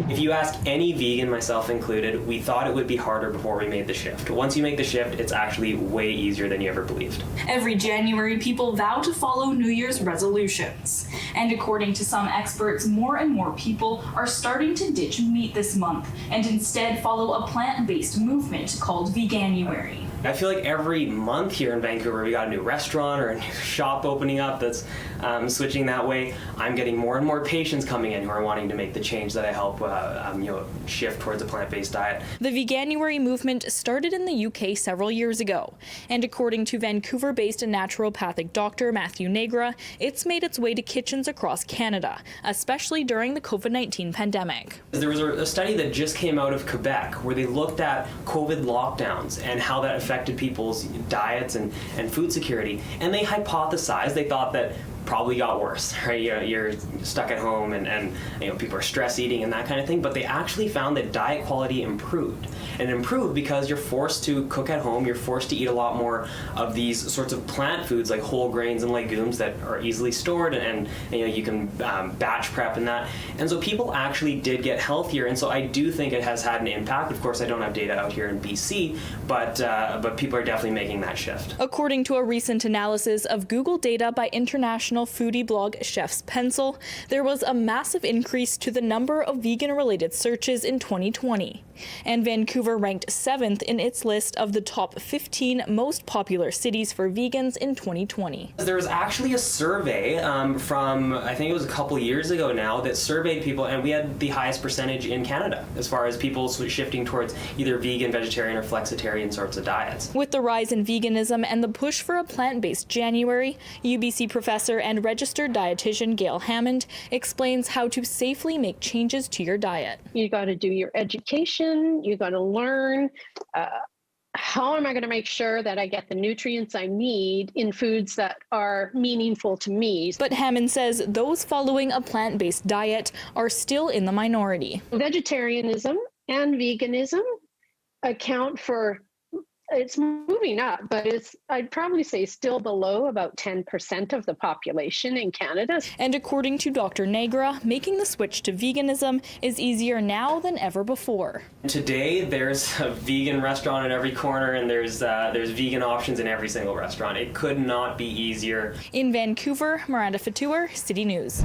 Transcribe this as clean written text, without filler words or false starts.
If you ask any vegan, myself included, we thought it would be harder before we made the shift. Once you make the shift, it's actually way easier than you ever believed. Every January, people vow to follow New Year's resolutions. And according to some experts, more and more people are starting to ditch meat this month and instead follow a plant-based movement called Veganuary. I feel like every month here in Vancouver, we got a new restaurant or a new shop opening up that's switching that way. I'm getting more and more patients coming in who are wanting to make the change that I help shift towards a plant-based diet. The Veganuary movement started in the UK several years ago, and according to Vancouver-based naturopathic doctor Matthew Nagra, it's made its way to kitchens across Canada, especially during the COVID-19 pandemic. There was a study that just came out of Quebec where they looked at COVID lockdowns and how that affected people's diets and food security, and they hypothesized, they thought that probably got worse, right? You're stuck at home and people are stress eating and that kind of thing, but they actually found that diet quality improved. And it improved because you're forced to cook at home, you're forced to eat a lot more of these sorts of plant foods like whole grains and legumes that are easily stored, and you can batch prep and that. And so people actually did get healthier, and so I do think it has had an impact. Of course, I don't have data out here in BC, but people are definitely making that shift. According to a recent analysis of Google data by international foodie blog Chef's Pencil, there was a massive increase to the number of vegan-related searches in 2020. And Vancouver ranked 7th in its list of the top 15 most popular cities for vegans in 2020. There was actually a survey from, I think it was a couple years ago now, that surveyed people, and we had the highest percentage in Canada as far as people shifting towards either vegan, vegetarian, or flexitarian sorts of diets. With the rise in veganism and the push for a plant-based January, UBC professor and registered dietitian Gail Hammond explains how to safely make changes to your diet. You got to do your education. You got to learn how am I going to make sure that I get the nutrients I need in foods that are meaningful to me. But Hammond says those following a plant-based diet are still in the minority. Vegetarianism and veganism account for, it's moving up, but I'd probably say still below about 10% of the population in Canada. And according to Dr. Nagra, making the switch to veganism is easier now than ever before. Today, there's a vegan restaurant in every corner, and there's vegan options in every single restaurant. It could not be easier. In Vancouver, Miranda Fatour, City News.